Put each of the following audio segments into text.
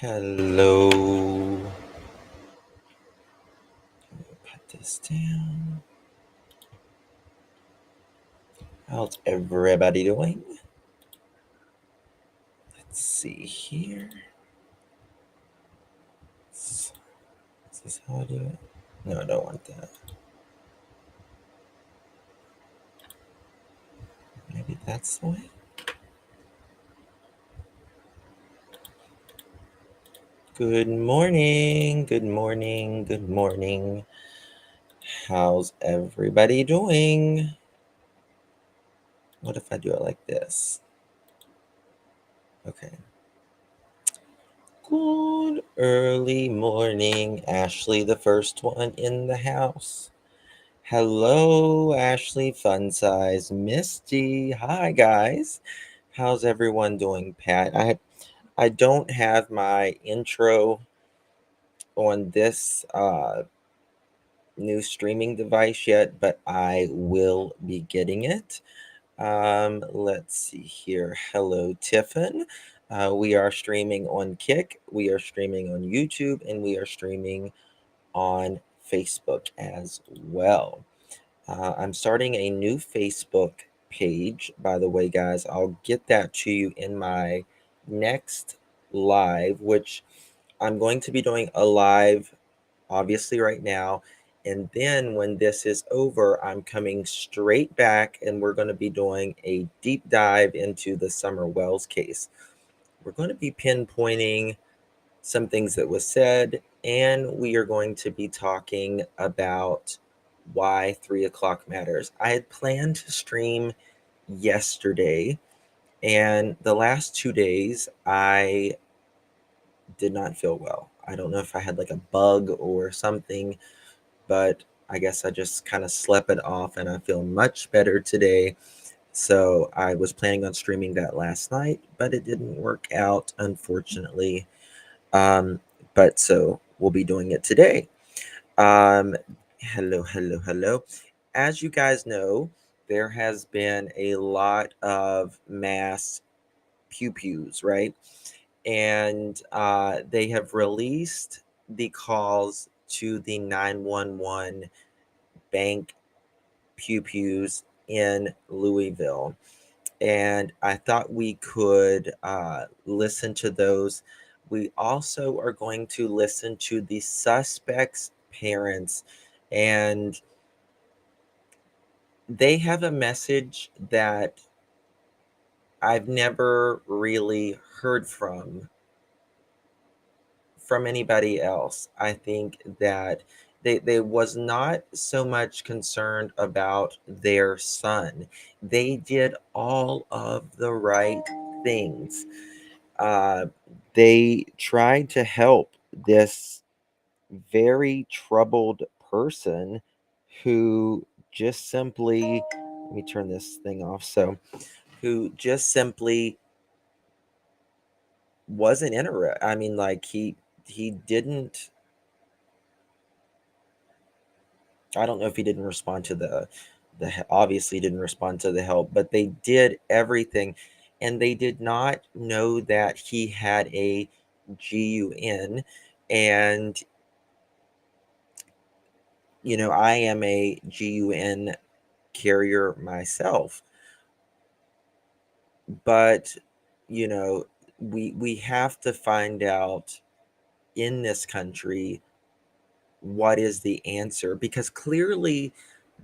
Hello. Put this down. How's everybody doing? Let's see here. Is this how I do it? No, I don't want that. Maybe that's the way. Good morning. Good morning. Good morning. How's everybody doing? What if I do it like this? Okay. Good early morning, Ashley, the first one in the house. Hello, Ashley, Fun Size, Misty. Hi, guys. How's everyone doing, Pat? I don't have my intro on this new streaming device yet, but I will be getting it. Let's see here. Hello, Tiffin. We are streaming on Kick, we are streaming on YouTube, and we are streaming on Facebook as well. I'm starting a new Facebook page, by the way, guys. I'll get that to you in my next live, which I'm going to be doing a live, obviously, right now. And then when this is over, I'm coming straight back and we're going to be doing a deep dive into the Summer Wells case. We're going to be pinpointing some things that was said, and we are going to be talking about why 3 o'clock matters. I had planned to stream yesterday, and the last 2 days I did not feel well. I don't know if I had like a bug or something, but I guess I just kind of slept it off, and I feel much better today. So I was planning on streaming that last night, but it didn't work out, unfortunately. But so we'll be doing it today. Um, hello. As you guys know, there has been a lot of mass pew-pews, right? And they have released the calls to the 911 bank pew-pews in Louisville. And I thought we could listen to those. We also are going to listen to the suspect's parents, and they have a message that I've never really heard from anybody else. I think that they was not so much concerned about their son. They did all of the right things. Uh, they tried to help this very troubled person who just simply, let me turn this thing off. So, who just simply wasn't interested. I mean, like he didn't. I don't know if he didn't respond to obviously didn't respond to the help, but they did everything, and they did not know that he had a GUN. And I am a GUN carrier myself, but you know we have to find out in this country what is the answer, because clearly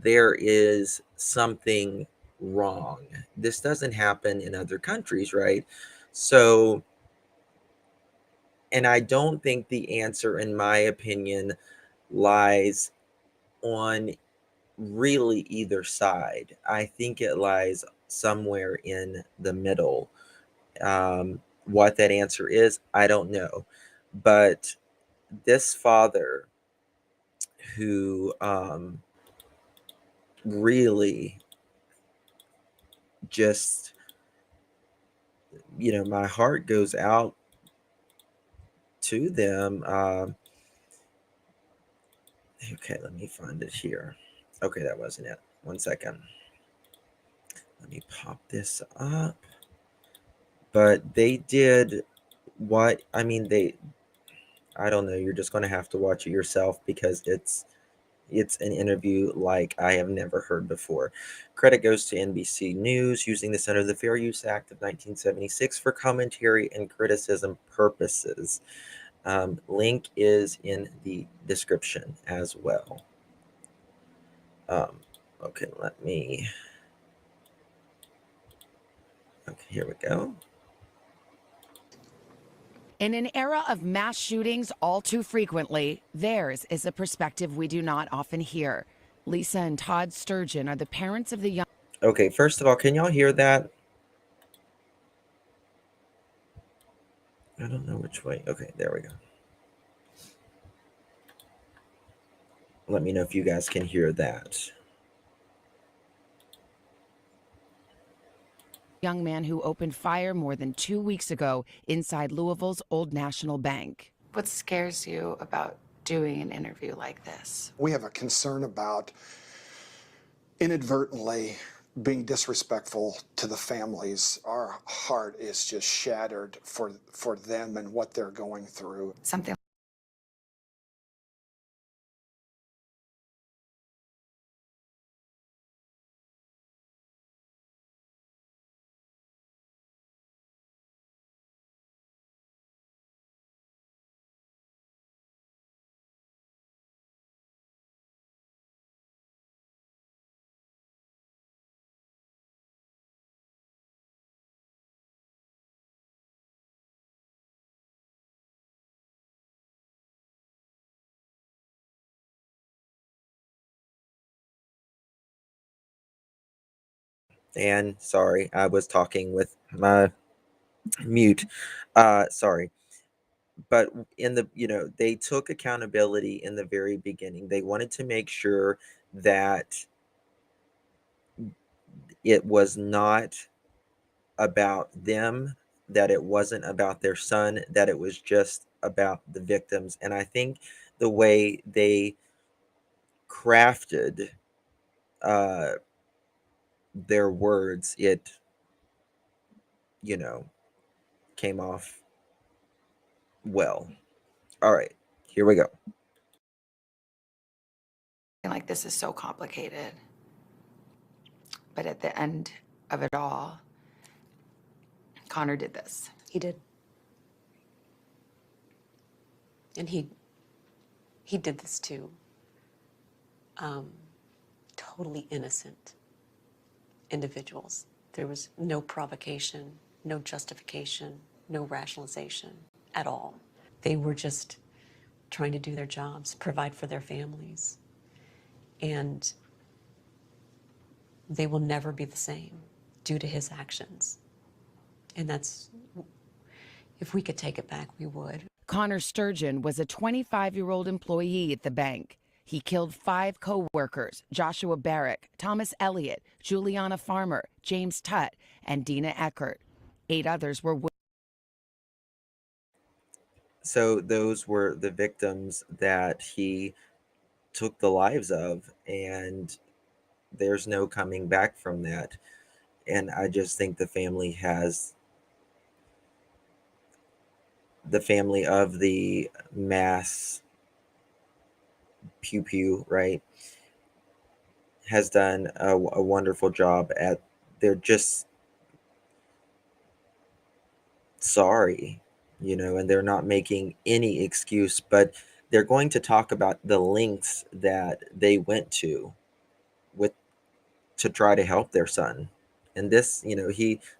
there is something wrong. This doesn't happen in other countries, right? So, and I don't think the answer, in my opinion, lies on really either side. I think it lies somewhere in the middle. What that answer is, I don't know. But this father who really just, my heart goes out to them. Okay, let me find it here. Okay, that wasn't it. 1 second. Let me pop this up. But they did what, I mean, I don't know, you're just going to have to watch it yourself because it's an interview like I have never heard before. Credit goes to NBC News, using this under the Fair Use Act of 1976 for commentary and criticism purposes. Link is in the description as well. Okay, okay, here we go. In an era of mass shootings all too frequently, theirs is a perspective we do not often hear. Lisa and Todd Sturgeon are the parents of the young. Okay, first of all, can y'all hear that? I don't know which way. Okay, there we go. Let me know if you guys can hear that. Young man who opened fire more than 2 weeks ago inside Louisville's Old National Bank. What scares you about doing an interview like this? We have a concern about inadvertently being disrespectful to the families. Our heart is just shattered for them and what they're going through. Something And sorry, I was talking with my mute. Sorry. But in the, they took accountability in the very beginning. They wanted to make sure that it was not about them, that it wasn't about their son, that it was just about the victims. And I think the way they crafted uh, their words, it, came off well. All right, here we go. like this is so complicated. But at the end of it all, Connor did this. He did. And he did this to totally innocent individuals. There was no provocation, no justification, no rationalization at all. They were just trying to do their jobs, provide for their families. And they will never be the same due to his actions. And that's, if we could take it back, we would. Connor Sturgeon was a 25-year-old employee at the bank. He killed 5 co-workers: Joshua Barrick, Thomas Elliott, Juliana Farmer, James Tutt, and Dina Eckert. 8 others were. So those were the victims that he took the lives of, and there's no coming back from that. And I just think the family of the mass pew pew, right, has done a wonderful job at, they're just sorry, and they're not making any excuse, but they're going to talk about the lengths that they went to try to help their son. And this,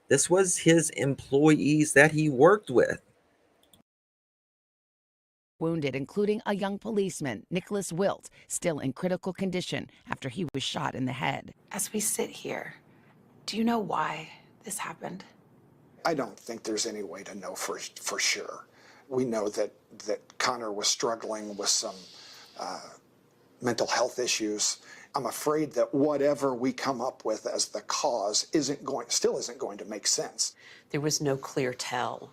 this was his employees that he worked with. Wounded, including a young policeman, Nicholas Wilt, still in critical condition after he was shot in the head. As we sit here, do you know why this happened? I don't think there's any way to know for sure. We know that Connor was struggling with some mental health issues. I'm afraid that whatever we come up with as the cause still isn't going to make sense. There was no clear tell.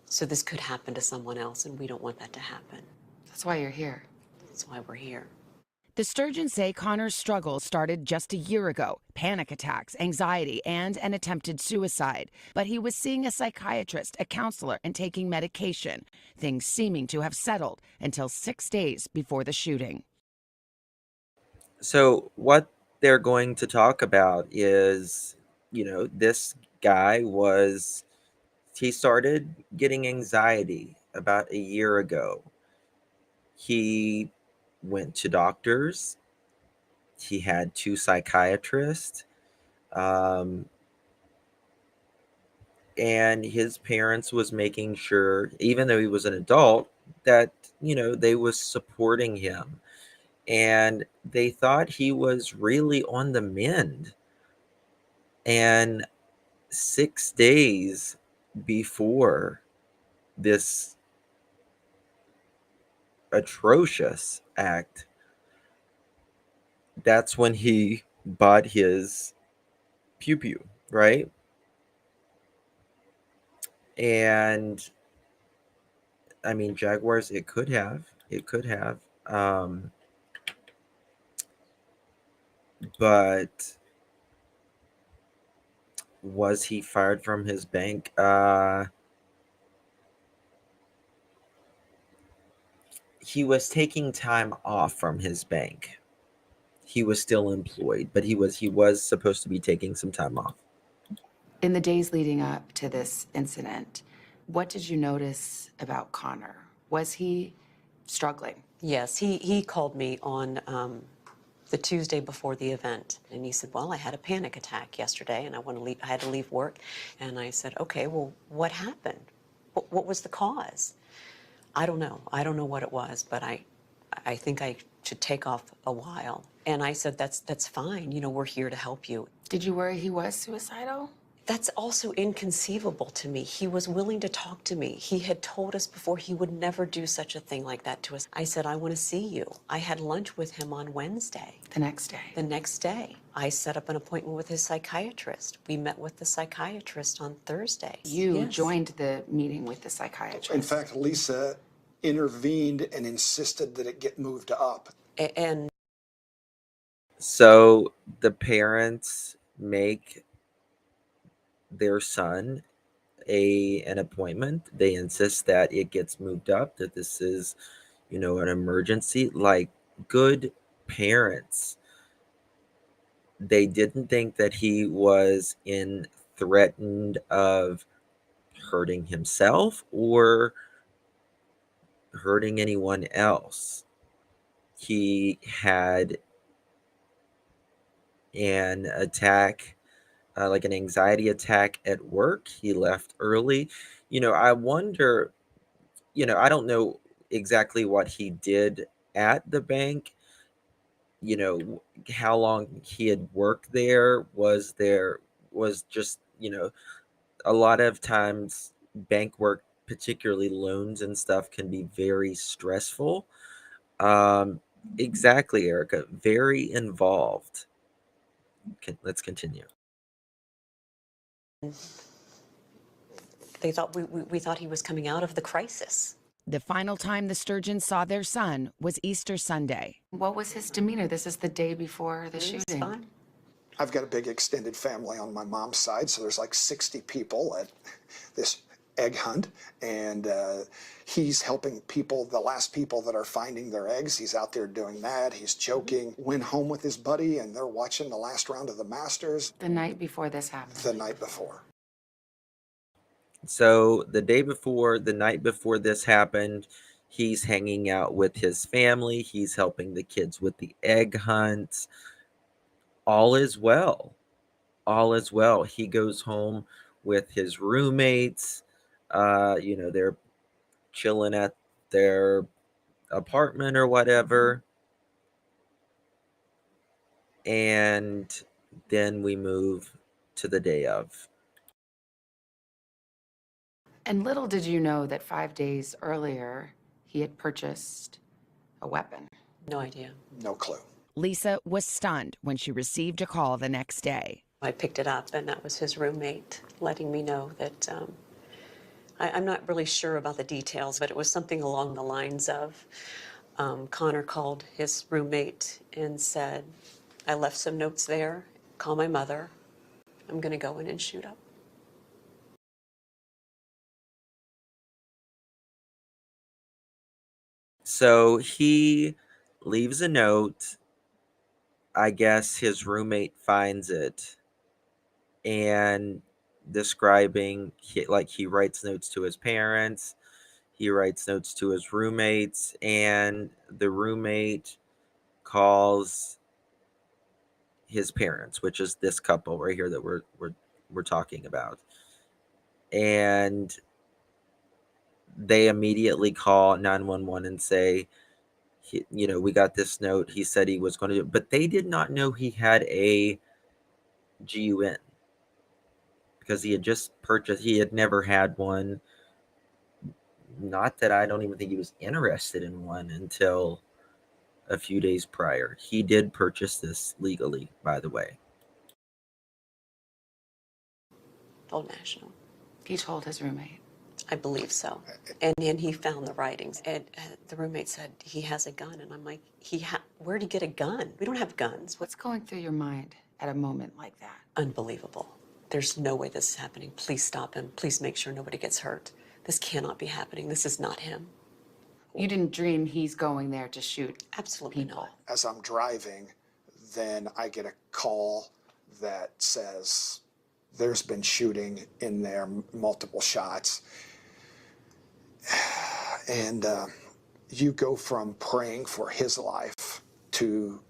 So this could happen to someone else, and we don't want that to happen. That's why you're here. That's why we're here. The Sturgeons say Connor's struggles started just a year ago: panic attacks, anxiety, and an attempted suicide. But he was seeing a psychiatrist, a counselor, and taking medication, things seeming to have settled until 6 days before the shooting. So what they're going to talk about is, this guy he started getting anxiety about a year ago. He went to doctors. He had two psychiatrists. Um, and his parents was making sure, even though he was an adult, that, they was supporting him. And they thought he was really on the mend. And 6 days before this atrocious act, that's when he bought his pew pew, right? And I mean, Jaguars, it could have. But was he fired from his bank? He was taking time off from his bank. He was still employed, but he was supposed to be taking some time off. In the days leading up to this incident, what did you notice about Connor? Was he struggling? Yes, he called me on the Tuesday before the event, and he said, well, I had a panic attack yesterday and I had to leave work. And I said, okay, well, what happened? What was the cause? I don't know what it was, but I think I should take off a while. And I said, that's fine, we're here to help you. Did you worry he was suicidal? That's also inconceivable to me. He was willing to talk to me. He had told us before he would never do such a thing like that to us. I said, I want to see you. I had lunch with him on Wednesday. The next day? The next day. I set up an appointment with his psychiatrist. We met with the psychiatrist on Thursday. You joined the meeting with the psychiatrist. In fact, Lisa intervened and insisted that it get moved up. And so the parents make their son an appointment. They insist that it gets moved up, that this is, an emergency. Like good parents, they didn't think that he was threatened of hurting himself or hurting anyone else. He had an attack, like an anxiety attack at work. He left early. I wonder, I don't know exactly what he did at the bank, how long he had worked there. Was just, a lot of times bank work, particularly loans and stuff, can be very stressful. Exactly, Erica. Very involved. Let's continue. they thought we thought he was coming out of the crisis. The final time the Sturgeons saw their son was Easter Sunday. What was his demeanor? This is the day before the shooting. It's fine. I've got a big extended family on my mom's side, so there's like 60 people at this egg hunt, and he's helping people, the last people that are finding their eggs. He's out there doing that. He's joking. Went home with his buddy, and they're watching the last round of the Masters. The night before this happened. The night before. So the night before this happened, he's hanging out with his family. He's helping the kids with the egg hunts. All is well. All is well. He goes home with his roommates. They're chilling at their apartment or whatever. And then we move to the day of. And little did you know that 5 days earlier, he had purchased a weapon. No idea. No clue. Lisa was stunned when she received a call the next day. I picked it up, and that was his roommate letting me know that I'm not really sure about the details, but it was something along the lines of, Connor called his roommate and said, I left some notes there. Call my mother. I'm going to go in and shoot up. So he leaves a note. I guess his roommate finds it and describing, he writes notes to his parents, he writes notes to his roommates, and the roommate calls his parents, which is this couple right here that we're talking about. And they immediately call 911 and say, we got this note. He said he was going to do it, but they did not know he had a GUN because he had just purchased. He had never had one. Not that I don't even think he was interested in one until a few days prior. He did purchase this legally, by the way. Old National. He told his roommate. I believe so. And then he found the writings. And the roommate said, he has a gun. And I'm like, where'd he get a gun? We don't have guns. What's going through your mind at a moment like that? Unbelievable. There's no way this is happening. Please stop him. Please make sure nobody gets hurt. This cannot be happening. This is not him. You didn't dream he's going there to shoot Absolutely people. not. As I'm driving, then I get a call that says there's been shooting in there, multiple shots. And you go from praying for his life to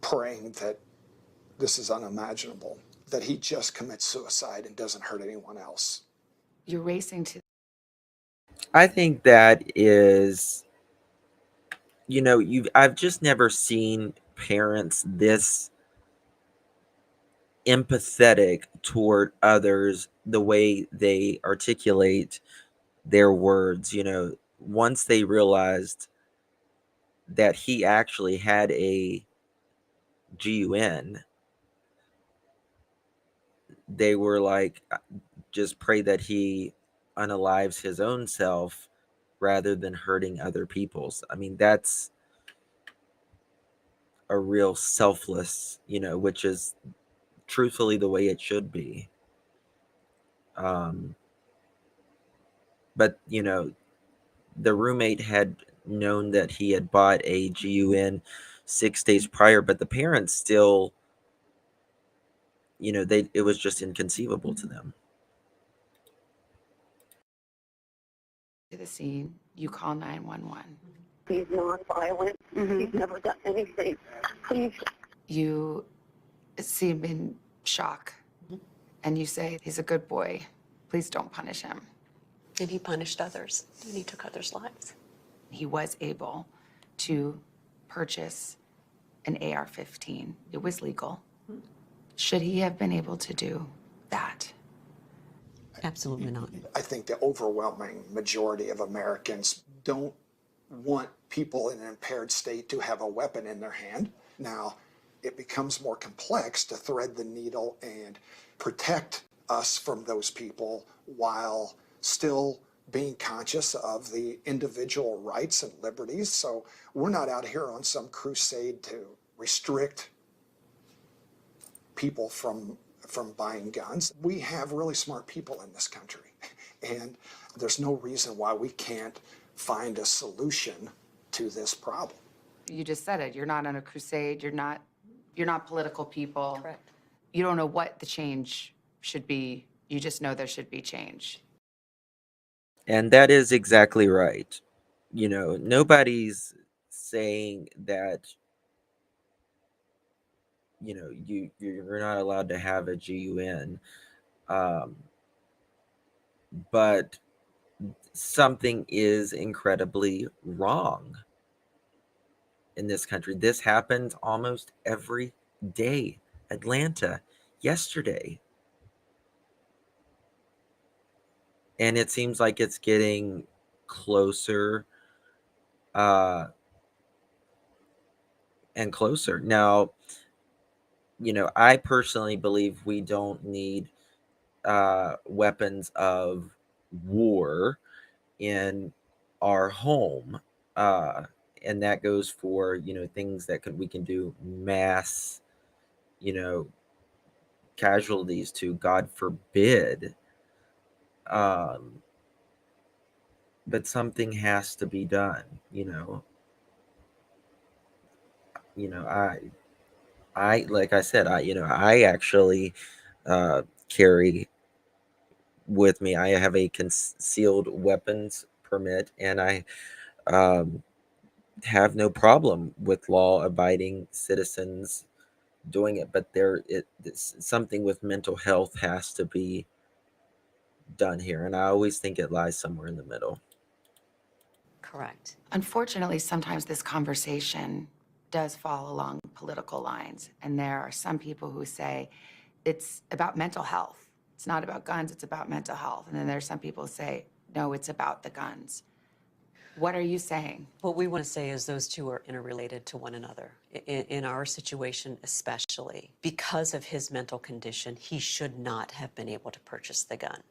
praying that this is unimaginable, that he just commits suicide and doesn't hurt anyone else. You're racing to. I think that is, I've just never seen parents this empathetic toward others, the way they articulate their words. Once they realized that he actually had a GUN, they were like, just pray that he unalives his own self rather than hurting other people's. I mean, that's a real selfless, which is truthfully the way it should be. But the roommate had known that he had bought a GUN 6 days prior, but the parents still, it was just inconceivable to them. To the scene, you call 911. He's nonviolent. He's never done anything. Please. You seem in shock, and you say, he's a good boy. Please don't punish him. And he punished others. And he took others' lives. He was able to purchase an AR-15. It was legal. Should he have been able to do that? Absolutely not. I think the overwhelming majority of Americans don't want people in an impaired state to have a weapon in their hand. Now, it becomes more complex to thread the needle and protect us from those people while still being conscious of the individual rights and liberties. So we're not out here on some crusade to restrict people from buying guns. We have really smart people in this country, and there's no reason why we can't find a solution to this problem. You just said it. You're not on a crusade. You're not political people. Correct. You don't know what the change should be. You just know there should be change. And that is exactly right. Nobody's saying that, you're not allowed to have a GUN. But something is incredibly wrong in this country. This happens almost every day. Atlanta, yesterday. And it seems like it's getting closer and closer. Now, I personally believe we don't need weapons of war in our home. and that goes for, things that we can do mass, you know, casualties to, God forbid. But something has to be done, you know. You know, I like I said, I actually carry with me. I have a concealed weapons permit, and I um, have no problem with law-abiding citizens doing it. But something with mental health has to be done here, and I always think it lies somewhere in the middle. Correct. Unfortunately, sometimes this conversation does fall along political lines, and there are some people who say it's about mental health. It's not about guns, it's about mental health. And then there's some people who say, no, it's about the guns. What are you saying? What we want to say is those two are interrelated to one another. In our situation especially, because of his mental condition, he should not have been able to purchase the gun.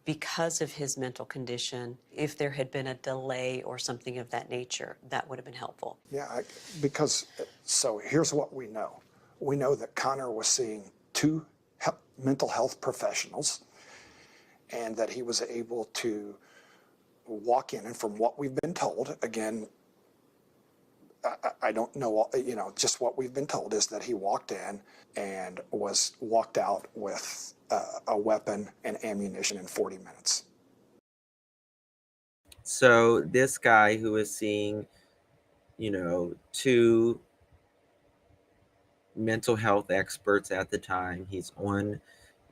Because of his mental condition, if there had been a delay or something of that nature, that would have been helpful. Yeah, so here's what we know. We know that Connor was seeing two mental health professionals, and that he was able to walk in, and from what we've been told, again, I don't know, just what we've been told is that he walked in and walked out with a weapon and ammunition in 40 minutes. So this guy who is seeing, two mental health experts at the time, he's on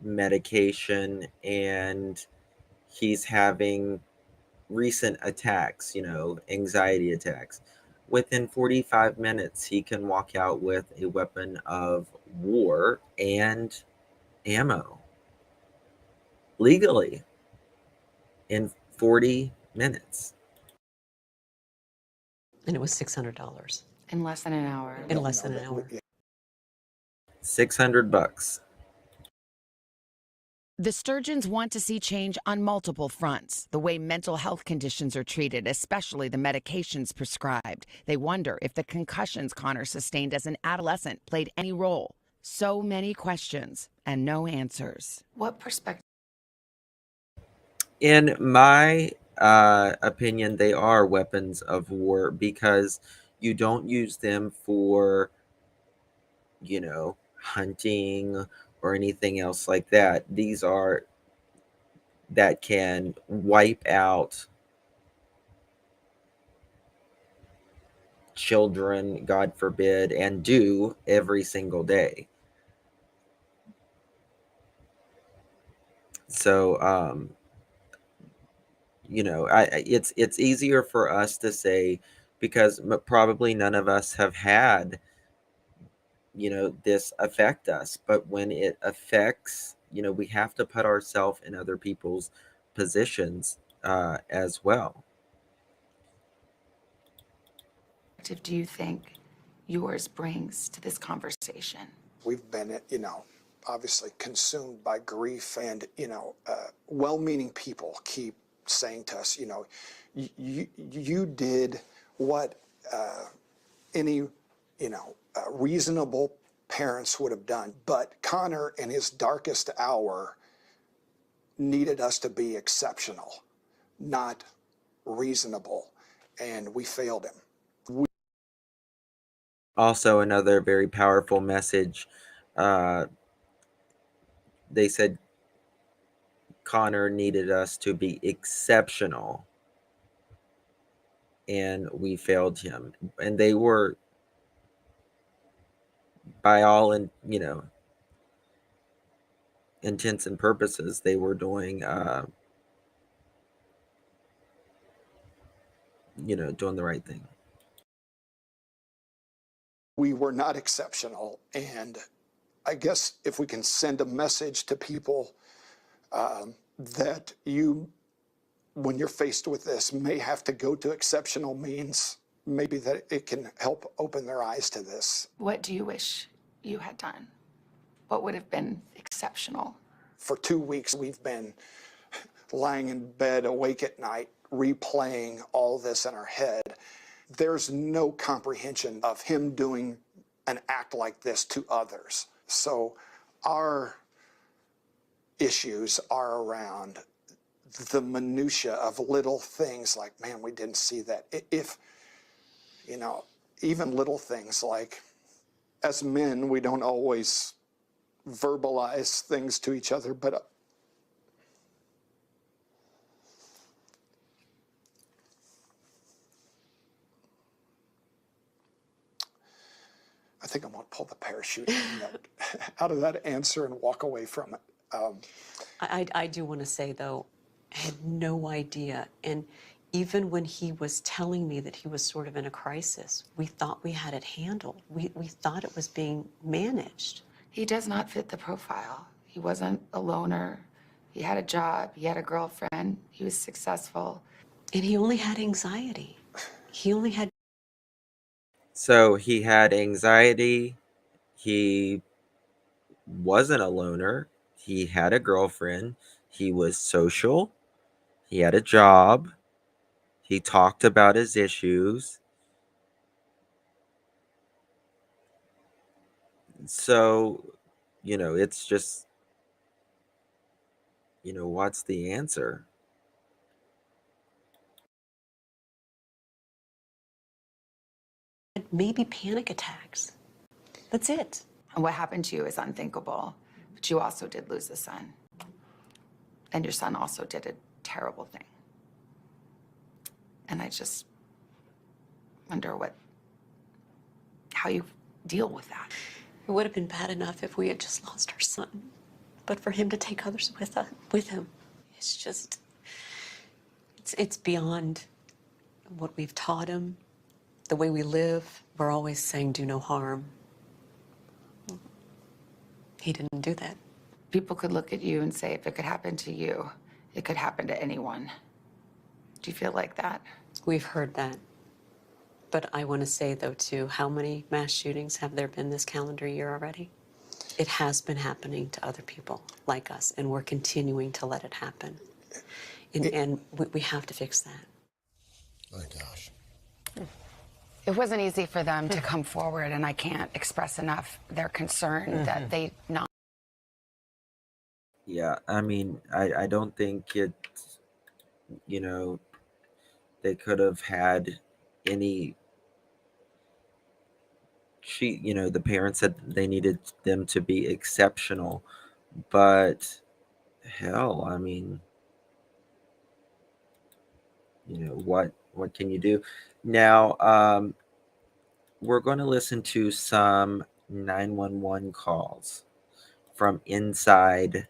medication, and he's having recent attacks, anxiety attacks. Within 45 minutes, he can walk out with a weapon of war and ammo legally in 40 minutes. And it was $600. In less than an hour. In less than an hour. $600. The Sturgeons want to see change on multiple fronts. The way mental health conditions are treated, especially the medications prescribed. They wonder if the concussions Connor sustained as an adolescent played any role. So many questions and no answers. What perspective? In my opinion, they are weapons of war because you don't use them for, hunting or anything else like that. These are that can wipe out children, God forbid, and do every single day. So, it's easier for us to say because probably none of us have had, this affect us. But when it affects, we have to put ourselves in other people's positions as well. Do you think yours brings to this conversation? We've been, obviously consumed by grief, and, well-meaning people keep saying to us, you did what any, reasonable parents would have done. But Connor, in his darkest hour, needed us to be exceptional, not reasonable, and we failed him. Also, another very powerful message. They said Connor needed us to be exceptional, and we failed him. And they were, by all intents and purposes, they were doing doing the right thing. We were not exceptional, and I guess if we can send a message to people that you, when you're faced with this, may have to go to exceptional means, maybe that it can help open their eyes to this. What do you wish you had done? What would have been exceptional? For 2 weeks, we've been lying in bed awake at night, replaying all this in our head. there's no comprehension of him doing an act like this to others. So our issues are around the minutia of little things like, man, we didn't see that. If, you know, even little things like, as men, we don't always verbalize things to each other, but I think I'm going to pull the parachute out of that answer and walk away from it. I do want to say, though, I had no idea. And even when he was telling me that he was sort of in a crisis, we thought we had it handled. We thought it was being managed. He does not fit the profile. He wasn't a loner. He had a job. He had a girlfriend. He was successful. And he only had anxiety. He only had... So he had anxiety. He wasn't a loner. He had a girlfriend. He was social. He had a job. He talked about his issues. So, you know, it's just, you know, what's the answer? maybe panic attacks. That's it. And what happened to you is unthinkable, but you also did lose a son. And your son also did a terrible thing. And I just wonder how you deal with that. It would have been bad enough if we had just lost our son. But for him to take others with him, it's just, it's beyond what we've taught him, the way we live. We're always saying, do no harm. He didn't do that. People could look at you and say, if it could happen to you, it could happen to anyone. Do you feel like that? We've heard that. But I want to say, though, too, how many mass shootings have there been this calendar year already? It has been happening to other people like us, and we're continuing to let it happen. And we have to fix that. My gosh. It wasn't easy for them to come forward, and I can't express enough their concern that they not. Yeah, I mean, I don't think it, you know, they could have had any. You know, the parents said they needed them to be exceptional, but hell, I mean, you know, what can you do? Now, we're going to listen to some 911 calls from inside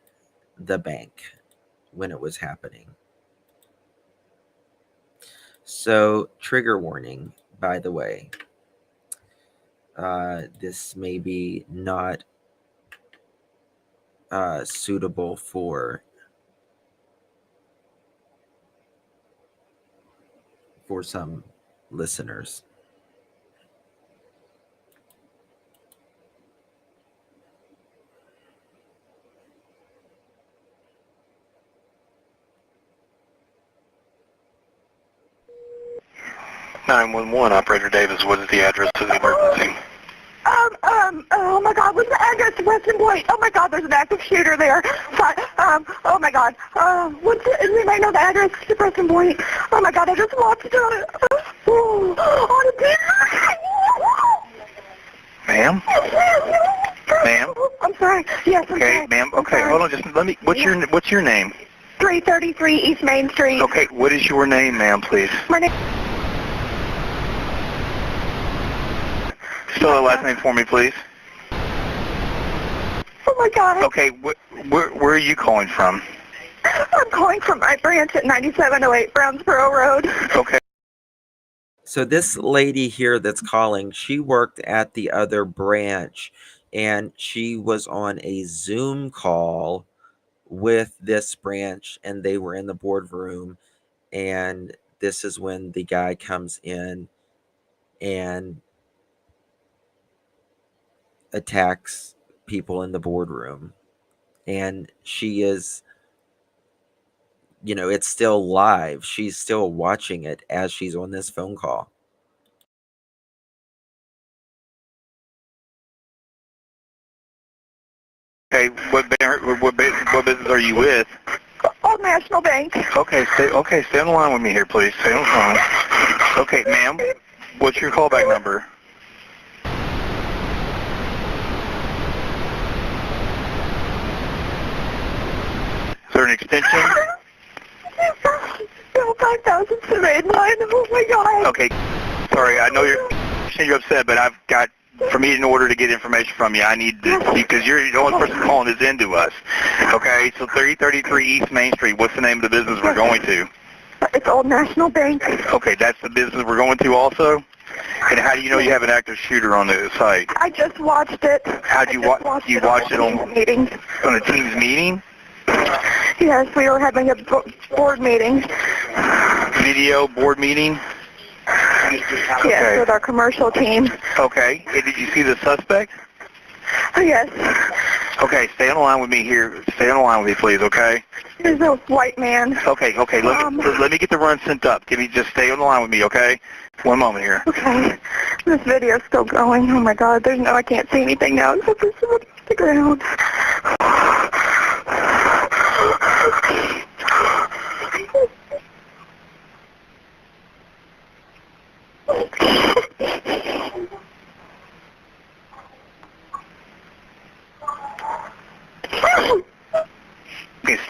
the bank when it was happening. So, trigger warning, by the way. This may be not suitable for some listeners. Operator Davis, what is the address of the emergency? Oh my God, what's the address to Western Point? Oh my God, there's an active shooter there. Oh my God, does anybody know the address to Western Point? Oh my God, I just walked on it. On Ma'am? Ma'am? I'm sorry. Yes, I'm Okay, sorry. ma'am. Okay, hold on. Just let me. What's your name? 333 East Main Street. Okay, what is your name, ma'am, please? My name. Spell the last name for me, please. Oh my God. Okay, where are you calling from? I'm calling from my branch at 9708 Brownsboro Road. Okay. So this lady here that's calling, she worked at the other branch, and she was on a Zoom call with this branch, and they were in the boardroom, and this is when the guy comes in and attacks people in the boardroom. And she is, you know, it's still live. She's still watching it as she's on this phone call. Okay, what business are you with? Old National Bank. Okay, stay on the line with me here, please. Stay on the line. Okay, ma'am, what's your callback number? Is there an extension? 5089. Oh my God. Okay, sorry, I know you're upset, but I've got, for me in order to get information from you, I need to, because you're the only person calling this into us. Okay, so 3033 East Main Street, what's the name of the business we're going to? It's Old National Bank. Okay, that's the business we're going to also? And how do you know you have an active shooter on the site? I just watched it. How'd you watch? You watched it on meeting. On a Teams meeting? Yes, we were having a board meeting. Video board meeting? Yes, with our commercial team. Okay. And did you see the suspect? Yes. Okay, stay on the line with me here. Stay on the line with me, please, okay? He's a white man. Okay. Let me get the run sent up. Just stay on the line with me, okay? One moment here. Okay. This video's still going. Oh my God, I can't see anything now except for somebody on the ground.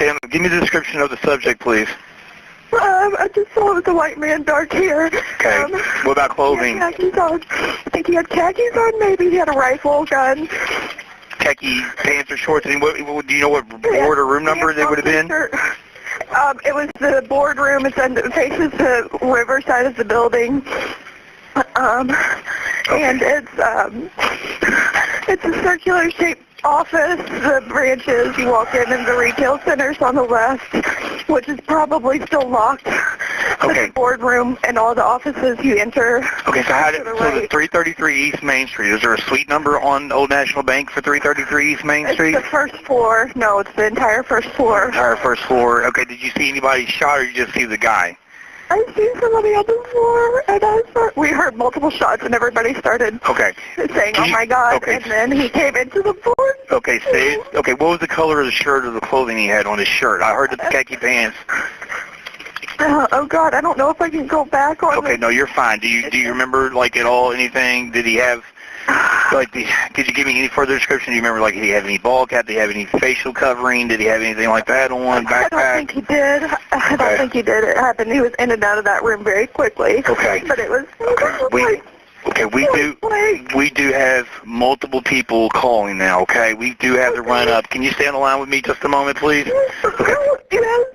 Okay, give me the description of the subject, please. I just saw it was a white man, dark hair. Okay. What about clothing? He had khakis on. I think he had khakis on, maybe. He had a rifle, gun. Khaki pants or shorts? And do you know what board or room number they would have been? It was the boardroom. It faces the river side of the building. And it's a circular shaped office. The branches, you walk in, and the retail center's on the left, which is probably still locked. Okay. The boardroom and all the offices you enter. Okay, so the 333 East Main Street, is there a suite number on Old National Bank for 333 East Main Street? It's the first floor. No, it's the entire first floor. Entire first floor. Okay, did you see anybody shot or you just see the guy? I seen somebody on the floor, and we heard multiple shots, and everybody started saying, "Oh my God!" Okay. And then he came into the board. Okay, what was the color of the shirt or the clothing he had on his shirt? I heard the khaki pants. Oh God, I don't know if I can go back on. Okay, no, you're fine. Do you remember at all anything? Did he have could you give me any further description? Do you remember did he have any ball cap? Did he have any facial covering? Did he have anything like that on? Backpack? I don't think he did. I don't think he did. It happened. He was in and out of that room very quickly. Okay. But it was. We do have multiple people calling now. Okay, we do have to run up. Can you stay on the line with me just a moment, please? Okay. Yes.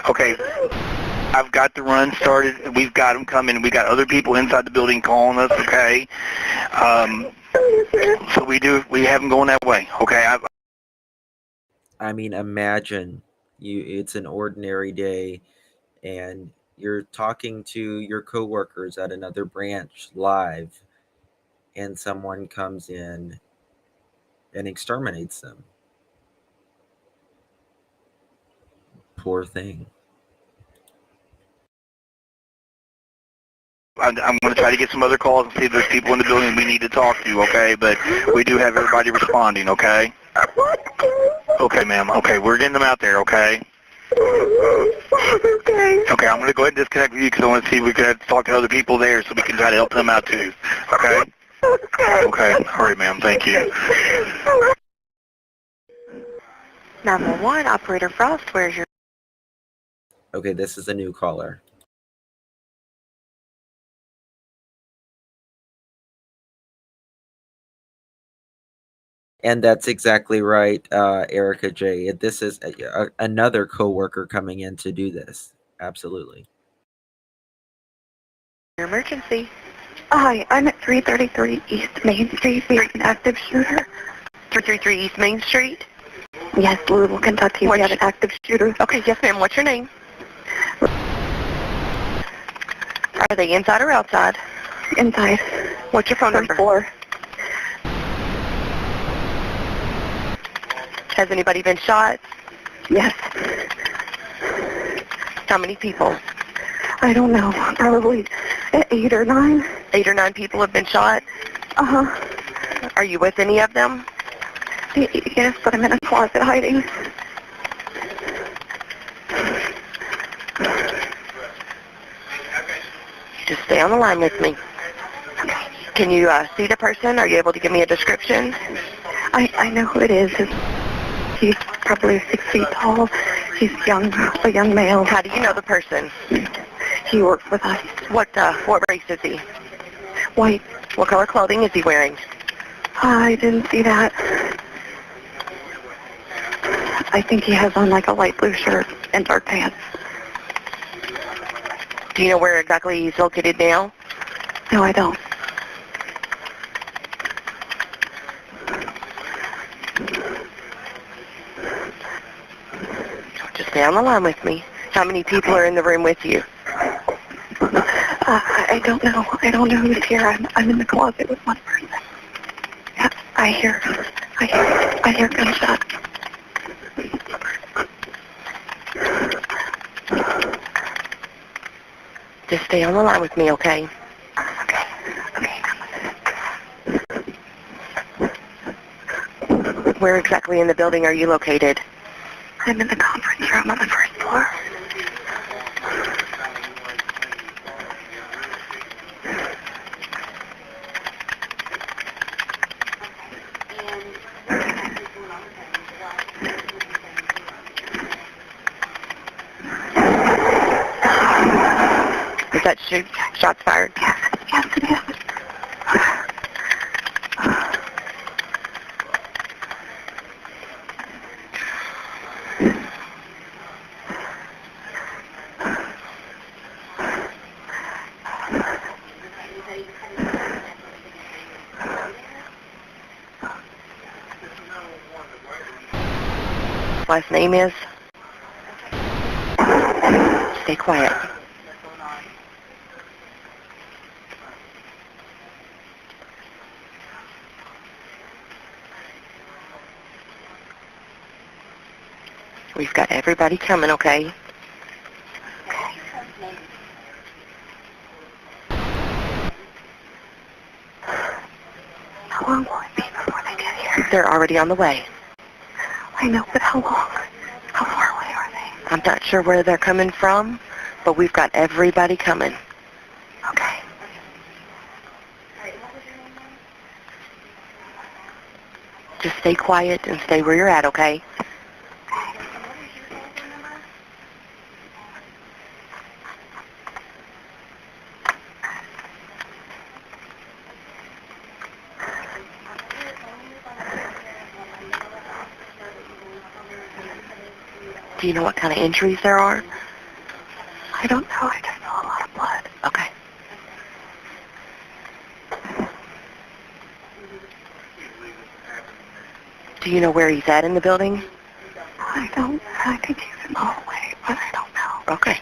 Okay, I've got the run started. We've got them coming. We got other people inside the building calling us. Okay, so we have them going that way. Okay. I mean, imagine it's an ordinary day, and you're talking to your coworkers at another branch live, and someone comes in and exterminates them. Poor thing. I'm going to try to get some other calls and see if there's people in the building we need to talk to, okay? But we do have everybody responding, okay? Okay, ma'am. Okay, we're getting them out there, okay? Okay, I'm going to go ahead and disconnect with you because I want to see if we can talk to other people there so we can try to help them out too, okay? Okay, all right, ma'am. Thank you. 911, Operator Frost, where's your... Okay, this is a new caller. And that's exactly right, Erica J. This is another coworker coming in to do this. Absolutely. Your emergency. Hi, I'm at 333 East Main Street. We have an active shooter. 333 East Main Street? Yes, Louisville, Kentucky. We have an active shooter. Okay, yes, ma'am. What's your name? Are they inside or outside? Inside. What's your phone number? 4. Has anybody been shot? Yes. How many people? I don't know. Probably 8 or 9. 8 or 9 people have been shot? Uh-huh. Are you with any of them? Yes, but I'm in a closet hiding. Just stay on the line with me. Can you see the person? Are you able to give me a description? I know who it is. He's probably 6 feet tall. He's a young male. How do you know the person? He works with us. What race is he? White. What color clothing is he wearing? I didn't see that. I think he has on like a light blue shirt and dark pants. Do you know where exactly he's located now? No, I don't. Just stay on the line with me. How many people are in the room with you? I don't know. I don't know who's here. I'm in the closet with one person. Yeah, I hear gunshots. Just stay on the line with me, okay? Okay. Where exactly in the building are you located? I'm in the conference room on the first floor. Is that shots fired? Yes, it is. Last name is? Stay quiet. We've got everybody coming, okay? How long will it be before they get here? They're already on the way. I know, but how long? How far away are they? I'm not sure where they're coming from, but we've got everybody coming. Okay. Just stay quiet and stay where you're at, okay? Do you know what kind of injuries there are? I don't know. I just saw a lot of blood. Okay. Do you know where he's at in the building? I don't. I think he's in the hallway, but I don't know. Okay.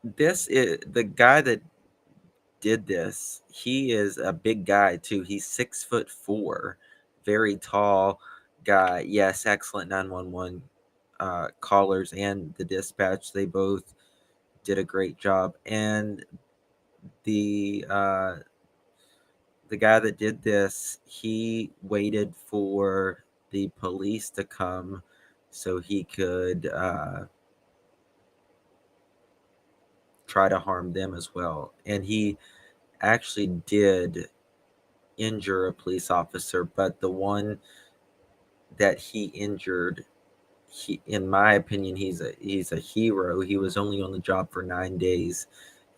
This is the guy that did this. He is a big guy too. He's 6'4", very tall guy. Yes, excellent 911 callers and the dispatch. They both did a great job. And the guy that did this, he waited for the police to come so he could try to harm them as well. And he actually did injure a police officer, but the one that he injured, in my opinion, he's a hero. He was only on the job for 9 days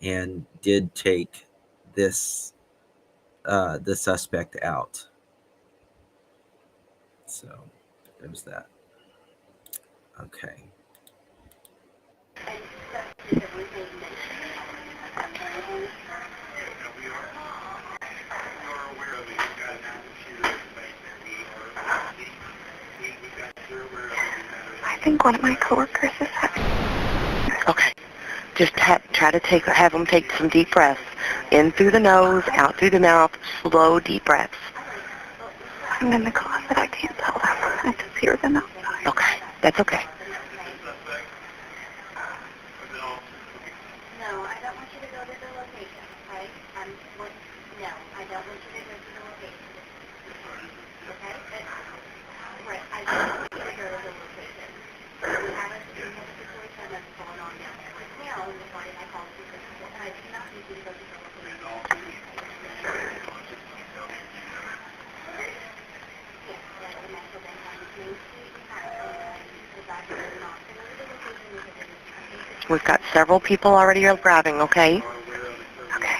and did take this the suspect out. So there's that. Okay. I think one of my coworkers is having. Okay. Just try to have them take some deep breaths. In through the nose, out through the mouth, slow, deep breaths. I'm in the closet. I can't tell them. I just hear them outside. Okay, that's okay. No, I don't want you to go to the location, okay? No, I don't want you to go to the location. Okay? Right, I don't want you to go to the location. We have a situation that's going on down there. Right now, the body I called you, and I do not need you to go to the location. Yes, that's the natural bank on Main Street. The doctor is not going to the location because it is. We've got several people already arriving, okay? Okay.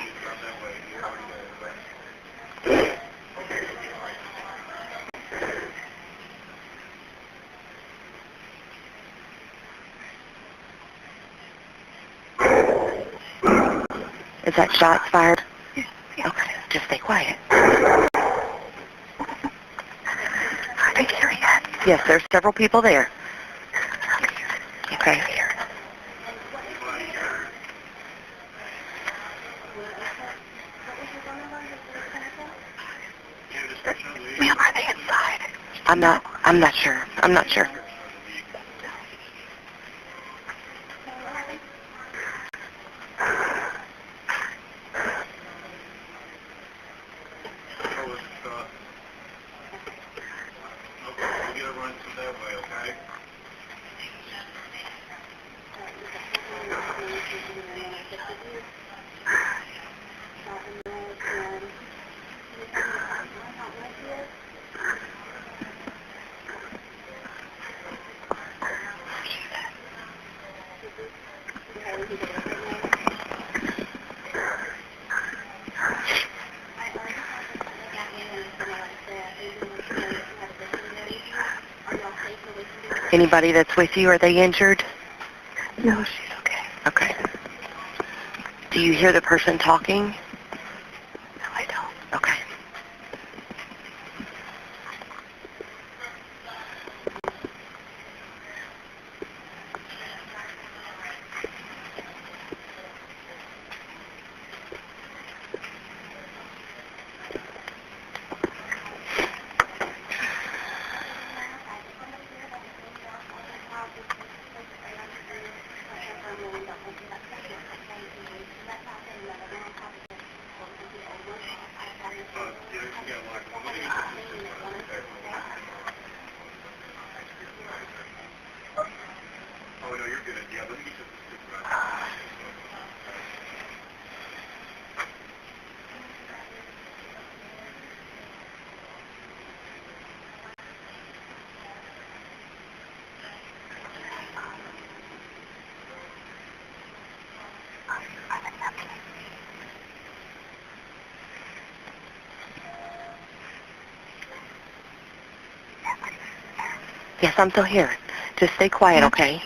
Is that shots fired? Yeah. Okay, just stay quiet. Are they here yet? Yes, there's several people there. Okay. Ma'am, are they inside? I'm not sure. I'm not sure. Anybody that's with you, are they injured? No, she's okay. Okay. Do you hear the person talking? No, I don't. Okay. Yes, I'm still here. Just stay quiet, okay?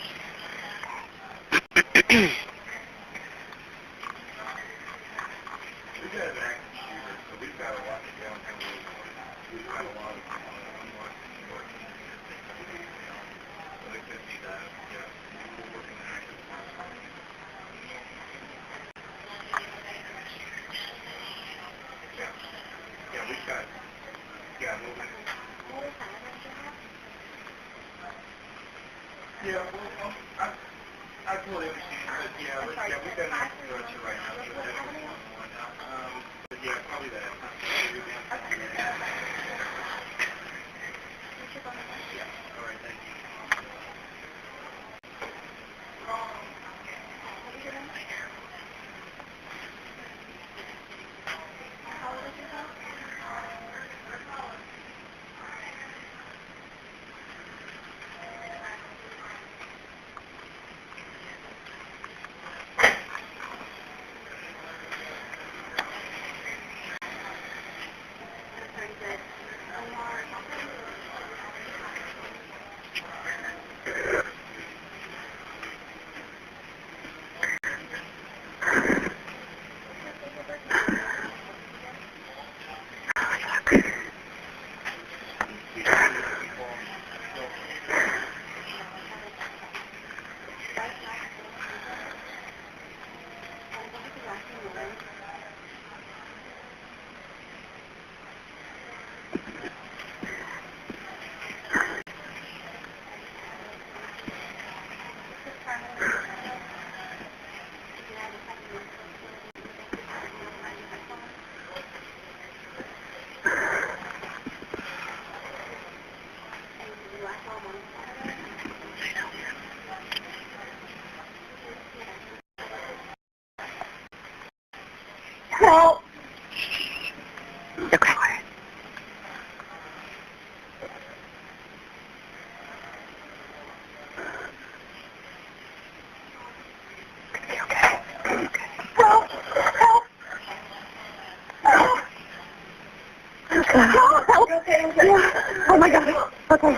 Yeah. Oh my God. Okay.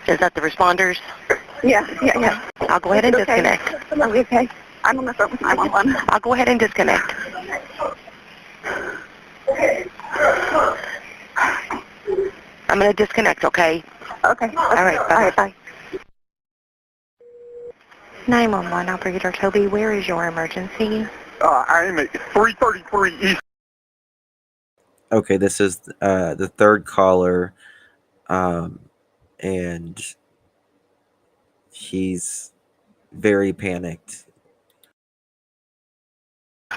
Is that the responders? Yeah. I'll go ahead and disconnect. Okay. I'm on the phone with 911. I'll go ahead and disconnect. I'm going to disconnect, okay? Okay. All right, bye-bye. All right, bye. 911 operator Toby, where is your emergency? I am at 333 East. Okay, this is the third caller, and he's very panicked.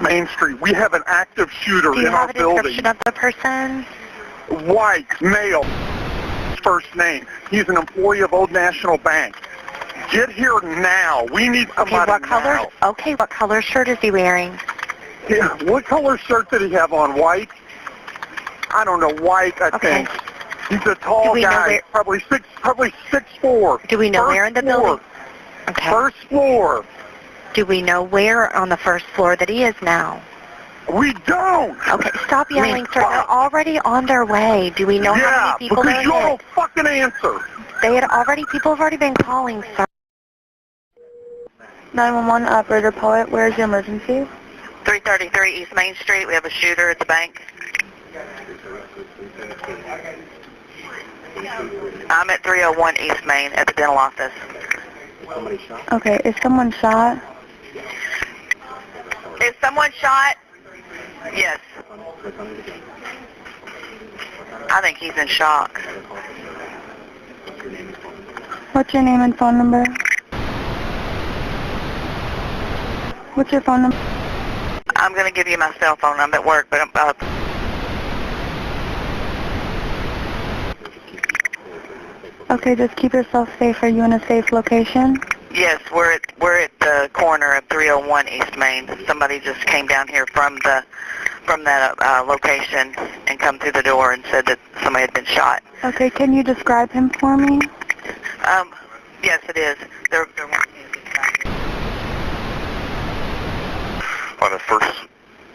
Main Street. We have an active shooter Do you in have our a building. description of the person? White, male, first name. He's an employee of Old National Bank. Get here now. We need somebody now. What color shirt is he wearing? Yeah, what color shirt did he have on? White? I don't know, white, I think. He's a tall guy, probably 6'4". Do we know where in the building? Okay. First floor. Do we know where on the first floor that he is now? We don't. Okay, stop yelling, sir. They're already on their way. Do we know how many people because you don't fucking answer. People have already been calling, sir. 911 operator Poet, where's your emergency? 333 East Main Street. We have a shooter at the bank. I'm at 301 East Main at the dental office. Okay, is someone shot? Is someone shot? Yes. I think he's in shock. What's your name and phone number? What's your phone number? I'm going to give you my cell phone. I'm at work, but Okay, just keep yourself safe. Are you in a safe location? yes, we're at the corner of 301 East Main. Somebody just came down here from that location and come through the door and said that somebody had been shot. Okay, can you describe him for me? Yes, it is. They're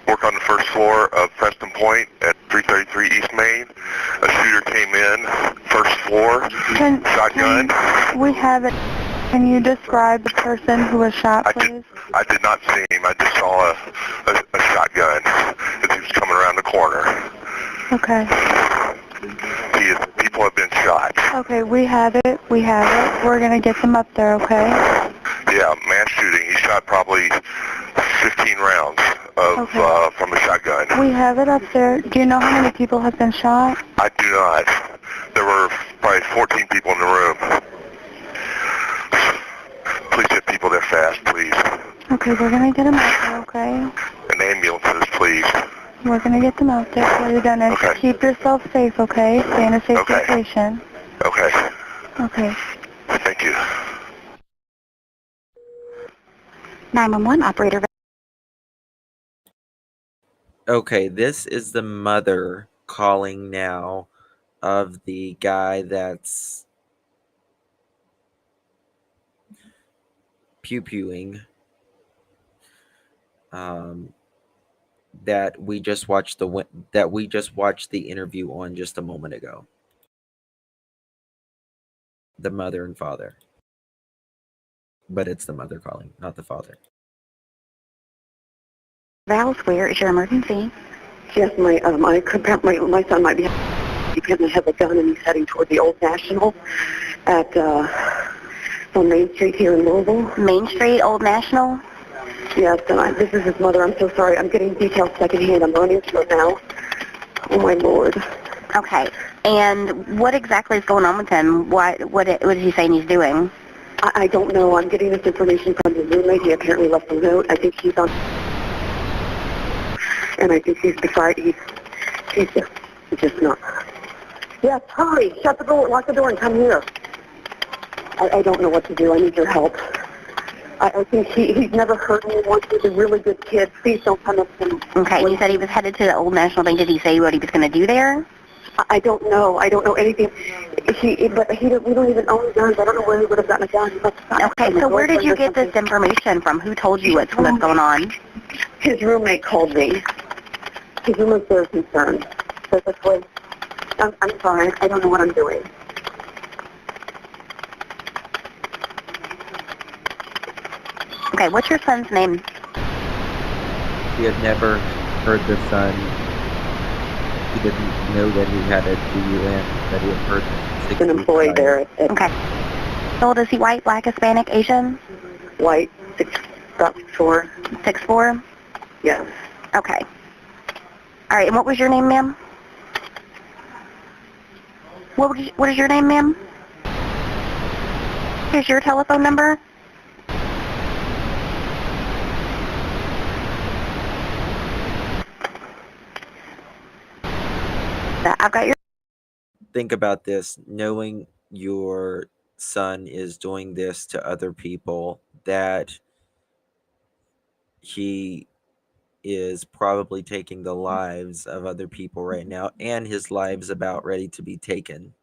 work on the first floor of Preston Point at 333 East Main. A shooter came in, first floor, shotgun. We have it. Can you describe the person who was shot, please? I did not see him. I just saw a shotgun as he was coming around the corner. Okay. People have been shot. Okay, we have it. We're going to get them up there, okay? Yeah, mass shooting. He shot probably 15 rounds from a shotgun. We have it up there. Do you know how many people have been shot? I do not. There were probably 14 people in the room. Please get people there fast, please. Okay, we're going to get them out there, okay? And ambulances, please. We're going to get them out there for you, Dennis. Okay. Keep yourself safe, okay? Stay in a safe location. Okay. Okay. Thank you. 911 operator. Okay, this is the mother calling now of the guy that's pew-pewing. That we just watched the interview on just a moment ago. The mother and father. But it's the mother calling, not the father. Vals, where is your emergency? Yes, my son might be. He apparently has a gun and he's heading toward the Old National at on Main Street here in Louisville. Main Street, Old National? Yes, and this is his mother. I'm so sorry. I'm getting details secondhand. I'm running to it now. Oh my Lord. Okay. And what exactly is going on with him? What is he saying he's doing? I don't know. I'm getting this information from his roommate. He apparently left a note. I think he's on. And I think he's just not. Yes, hurry. Shut the door. Lock the door and come here. I don't know what to do. I need your help. I think he's never hurt anyone. He's a really good kid. Please don't come up to him. Okay, and you said he was headed to the Old National Bank. Did he say what he was going to do there? I don't know. I don't know anything. We don't even own guns. I don't know where he would have gotten a gun. Okay, so where did you get this information from? Who told you what's going on? His roommate called me. His roommate's very concerned. So this way, I'm sorry. I don't know what I'm doing. Okay, what's your son's name? He had never heard the son. He didn't know that he had a GUN, that he had heard He's an employee there. Okay. How old is he? White, black, Hispanic, Asian? White, about 6'4". 6'4"? Yes. Okay. All right, and what was your name, ma'am? What is your name, ma'am? Here's your telephone number. I've got your... Think about this, knowing your son is doing this to other people, that he is probably taking the lives of other people right now, and his life's about ready to be taken.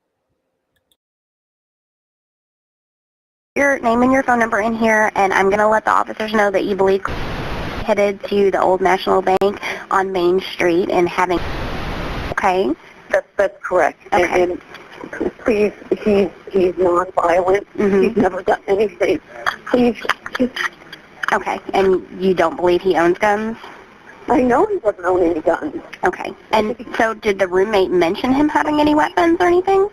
Your name and your phone number in here, and I'm going to let the officers know that you believe headed to the Old National Bank on Main Street and having... Okay? That's correct. Okay. And please, he's non-violent. Mm-hmm. He's never done anything. Please. Okay, and you don't believe he owns guns? I know he doesn't own any guns. Okay, and so did the roommate mention him having any weapons or anything?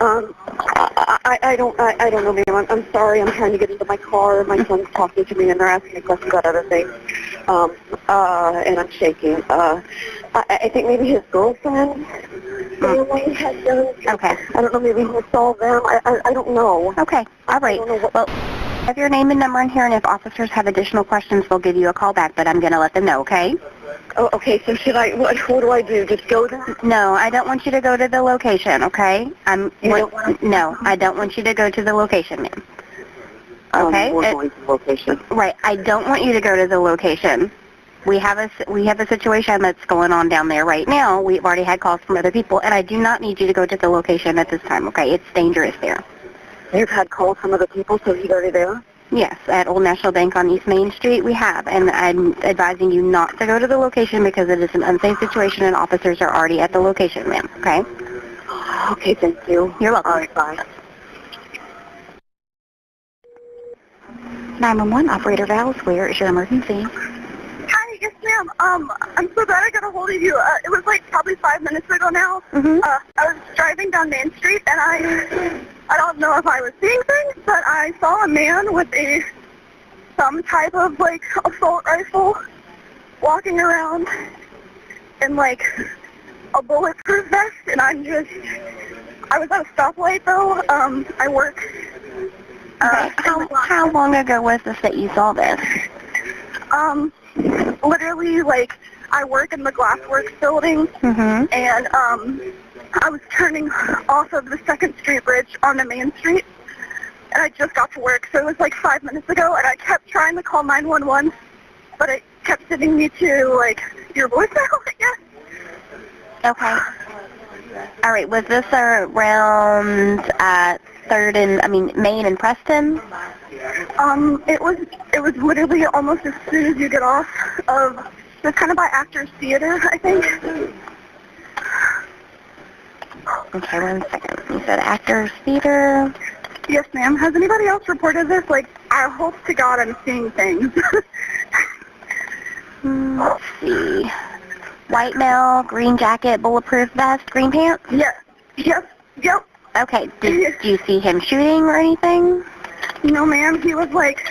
I don't know, ma'am. I'm sorry. I'm trying to get into my car. My son's talking to me, and they're asking me questions about other things. And I'm shaking. I think maybe his girlfriend family had guns. Okay. I don't know. Maybe he saw them. I don't know. Okay. All right. Well, have your name and number in here, and if officers have additional questions, they'll give you a call back. But I'm going to let them know. Okay. Oh, okay. So should I? What do I do? Just go there? No, I don't want you to go to the location. Okay. No, I don't want you to go to the location, ma'am. Okay. We're going to the location. Right. I don't want you to go to the location. We have a situation that's going on down there right now. We've already had calls from other people, and I do not need you to go to the location at this time. Okay. It's dangerous there. You've had calls from other people, so he's already there? Yes, at Old National Bank on East Main Street we have, and I'm advising you not to go to the location because it is an unsafe situation and officers are already at the location, ma'am, okay? Okay, thank you. You're welcome. All right, bye. 911, Operator Val's, where is your emergency? Hi, yes ma'am. I'm so glad I got a hold of you. It was like probably 5 minutes ago now. Mm-hmm. I was driving down Main Street and I don't know if I was seeing things, but I saw a man with some type of like assault rifle walking around in like a bulletproof vest, and I was at a stoplight though. I work. How long ago was this that you saw this? Literally, like, I work in the glassworks building, Mm-hmm. and I was turning off of the 2nd Street Bridge onto Main Street, and I just got to work, so it was like 5 minutes ago, and I kept trying to call 911, but it kept sending me to, like, your voicemail, I guess. Okay. All right, was this around Main and Preston? It was literally almost as soon as you get off of, it was kind of by Accusers Theater, I think. Okay, 1 second. You said Accusers Theater? Yes, ma'am. Has anybody else reported this? Like, I hope to God I'm seeing things. Let's see. White male, green jacket, bulletproof vest, green pants? Yeah. Yep. Okay, did you see him shooting or anything? No, ma'am. He was, like,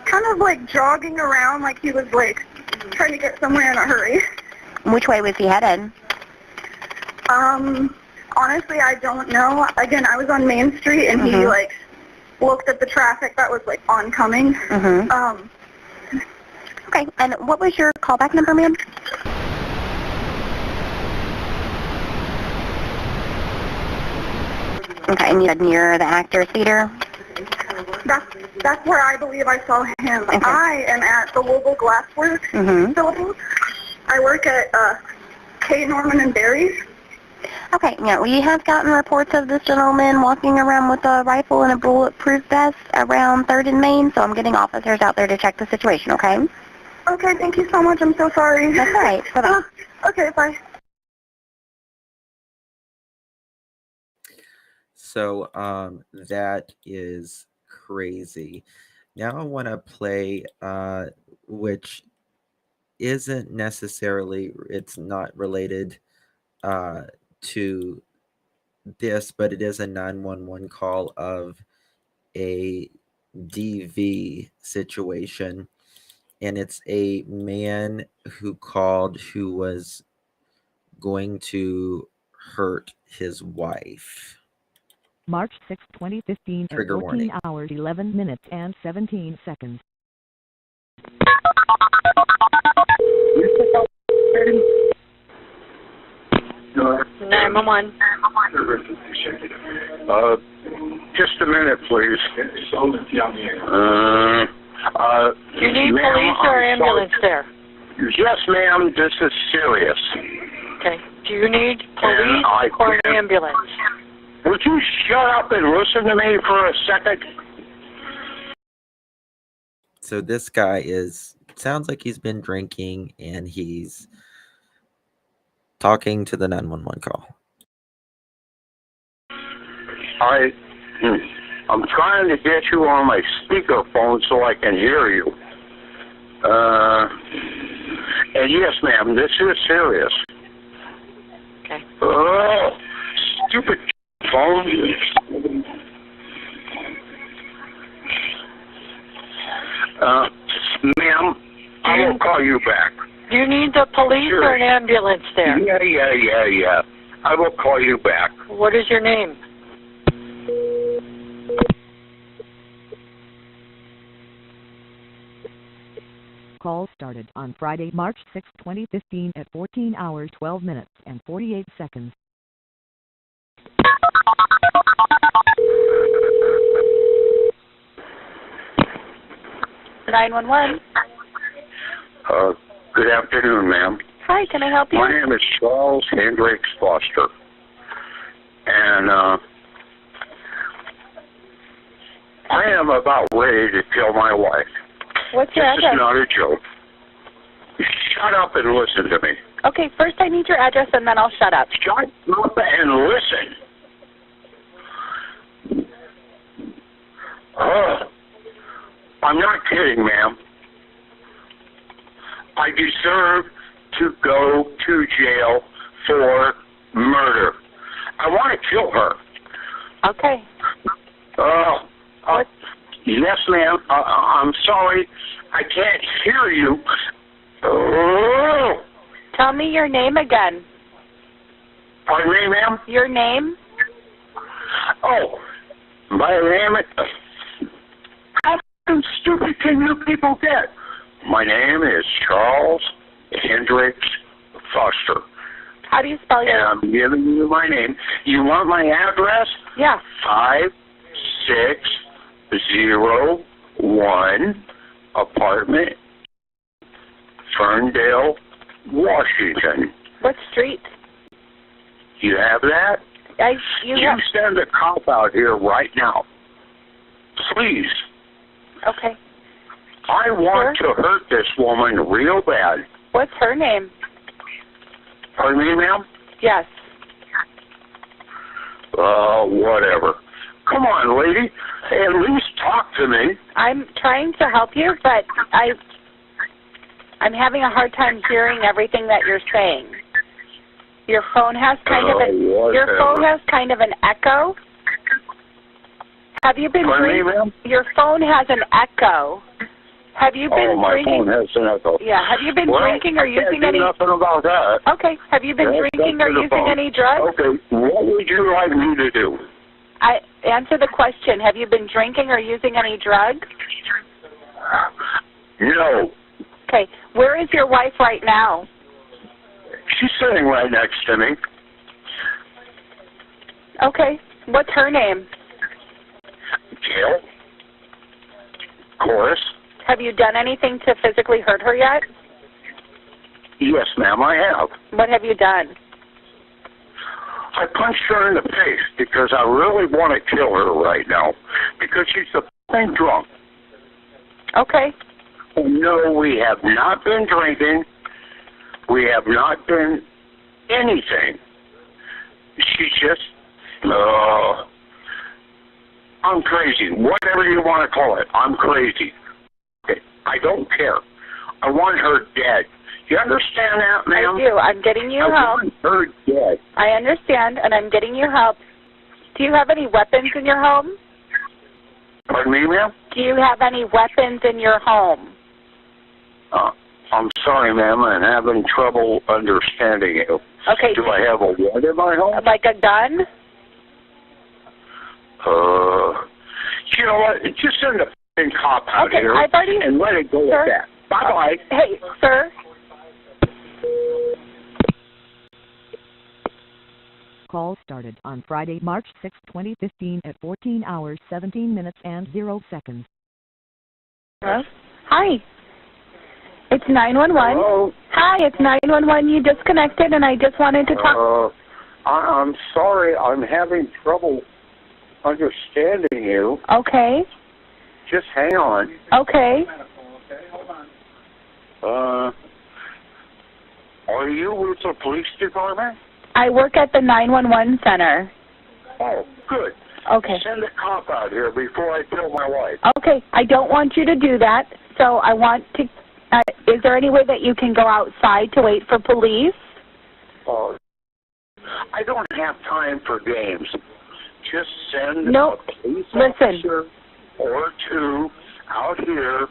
kind of, like, jogging around like he was, like, trying to get somewhere in a hurry. Which way was he headed? Honestly, I don't know. Again, I was on Main Street, and he, like, looked at the traffic that was, like, oncoming. Mm-hmm. Okay, and what was your callback number, ma'am? Okay, and you said near the Accusers Theater? That's where I believe I saw him. Okay. I am at the Louisville Glassworks building. I work at K. Norman and Berry's. Okay, yeah, we have gotten reports of this gentleman walking around with a rifle and a bulletproof vest around 3rd and Main, so I'm getting officers out there to check the situation, okay? Okay, thank you so much. I'm so sorry. That's all right. Bye-bye. Okay, bye. So that is crazy. Now I want to play, which isn't necessarily, it's not related to this, but it is a 911 call of a DV situation. And it's a man who called who was going to hurt his wife. March 6, 2015 at Trigger 14 warning. hours 11 minutes and 17 seconds. Just a minute, please. Do you need police or ambulance there? Yes, ma'am. This is serious. Okay. Do you need police or an ambulance? Would you shut up and listen to me for a second? So this guy sounds like he's been drinking and he's talking to the 911 call. I'm trying to get you on my speakerphone so I can hear you. And yes, ma'am, this is serious. Okay. Oh, stupid phone. Ma'am, I will call you back. Do you need the police or an ambulance there? Yeah. I will call you back. What is your name? Call started on Friday, March 6, 2015 at 14 hours 12 minutes and 48 seconds. Good afternoon, ma'am. Hi, can I help you? My name is Charles Hendricks Foster. And I am about ready to kill my wife. What's your This address? is not a joke. Shut up and listen to me. Okay, first I need your address and then I'll shut up. Shut up and listen. I'm not kidding, ma'am. I deserve to go to jail for murder. I want to kill her. Okay. Yes, ma'am. I'm sorry. I can't hear you. Oh. Tell me your name again. Pardon me, ma'am? Your name? Oh, my name is... How stupid can you people get? My name is Charles Hendricks Foster. How do you spell your name? I'm giving you my name. You want my address? Yeah. 5601 apartment, Ferndale, Washington. What street? You have that? You send a cop out here right now. Please. Okay. I want to hurt this woman real bad. What's her name? Pardon me, ma'am? Yes. Whatever. Come on, lady. At least talk to me. I'm trying to help you, but I'm having a hard time hearing everything that you're saying. Your phone has kind of an echo. Have you been Pardon me, ma'am? Your phone has an echo. Have you been my drinking? phone has an echo. Yeah. Have you been drinking or using any? Nothing about that. Okay. Have you been drinking or using any drugs? Okay. What would you like me to do? Answer the question. Have you been drinking or using any drugs? No. Okay. Where is your wife right now? She's sitting right next to me. Okay. What's her name? Gail. Chorus. Have you done anything to physically hurt her yet? Yes, ma'am, I have. What have you done? I punched her in the face because I really want to kill her right now because she's a f***ing drunk. Okay. No, we have not been drinking. We have not been anything. She just, I'm crazy. Whatever you want to call it, I'm crazy. Okay. I don't care. I want her dead. You understand that, ma'am? I do. I'm getting you help. I want her dead. I understand, and I'm getting you help. Do you have any weapons in your home? Pardon me, ma'am? Do you have any weapons in your home? I'm sorry, ma'am. I'm having trouble understanding you. Okay. Do I have a what in my home? Like a gun? You know what? Just send the f***ing cop out here I've already, and let it go sir, at that. Bye-bye. Hey, sir. Call started on Friday, March 6, 2015 at 14 hours, 17 minutes and 0 seconds. Hello? Hi. It's 911. Hello? Hi, it's 911. You disconnected, and I just wanted to talk. I'm sorry. I'm having trouble understanding you. Okay. Just hang on. Okay. Are you with the police department? I work at the 911 center. Oh, good. Okay. Send a cop out here before I kill my wife. Okay. I don't want you to do that, so I want to... is there any way that you can go outside to wait for police? I don't have time for games. Just send a police officer or two out here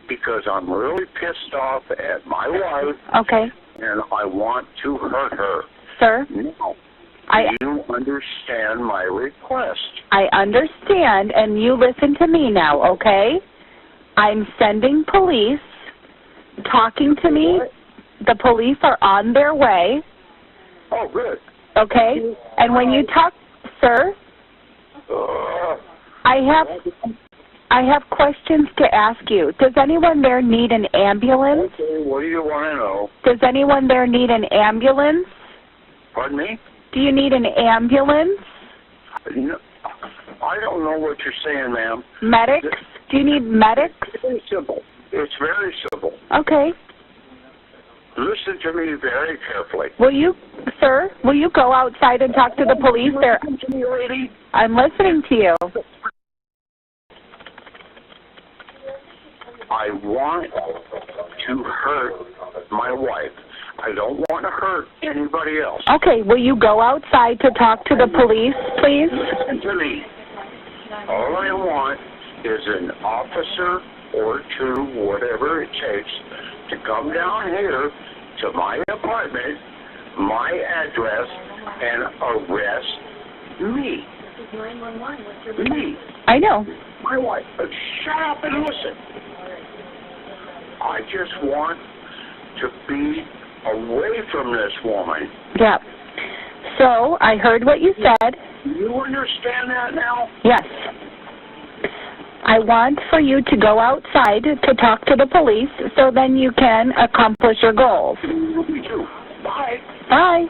because I'm really pissed off at my wife. Okay. And I want to hurt her. Sir? Now, do you understand my request? I understand, and you listen to me now, okay? I'm sending police talking to me. The police are on their way. Oh, good. Okay? And when you talk, sir, I have questions to ask you. Does anyone there need an ambulance? Okay, what do you want to know? Does anyone there need an ambulance? Pardon me? Do you need an ambulance? No, I don't know what you're saying, ma'am. Medics? Do you need medics? It's very simple. It's very simple. Okay. Listen to me very carefully. Will you go outside and talk to the police there? Listen to me, lady. I'm listening to you. I want to hurt my wife. I don't want to hurt anybody else. Okay, will you go outside to talk to the police, please? Listen to me. All I want is an officer or two, whatever it takes, to come down here to my apartment, my address, and arrest me. This is 911. What's your Me. I know. My wife. Shut up and listen. I just want to be away from this woman. Yeah. So, I heard what you said. You understand that now? Yes. I want for you to go outside to talk to the police so then you can accomplish your goals. Me too. Bye. Bye.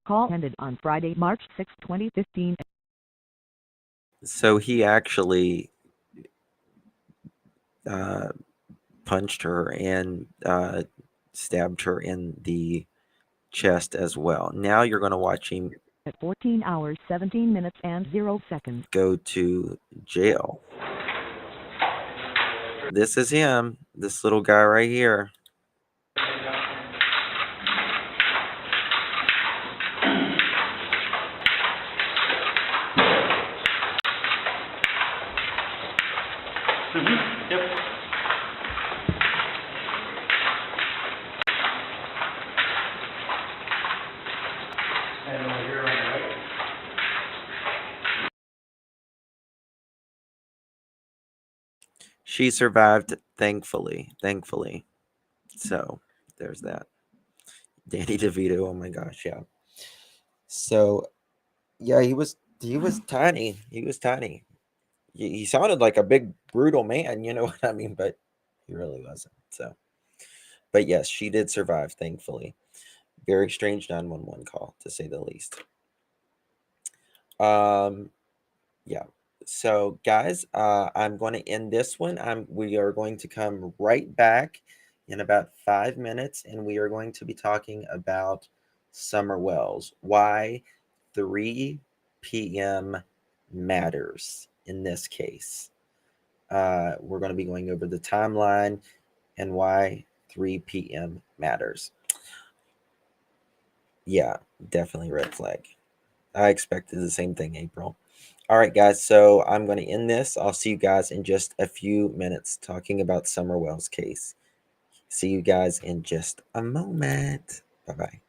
Call ended on Friday, March 6, 2015. So he actually punched her and stabbed her in the chest as well. Now you're going to watch him at 14 hours, 17 minutes and 0 seconds go to jail. This is him, this little guy right here. Yep. And over here on the right. She survived, thankfully. So there's that. Danny DeVito, oh my gosh, yeah. So yeah, he was tiny. He was tiny. He sounded like a big brutal man, you know what I mean, but he really wasn't. So, but yes, she did survive, thankfully. Very strange 911 call, to say the least. Yeah. So guys, I'm going to end this one. We are going to come right back in about 5 minutes, and we are going to be talking about Summer Wells. Why 3 p.m. matters in this case. We're going to be going over the timeline and why 3 p.m. matters. Yeah, definitely red flag. I expected the same thing, April. All right, guys, so I'm going to end this. I'll see you guys in just a few minutes talking about Summer Wells' case. See you guys in just a moment. Bye-bye.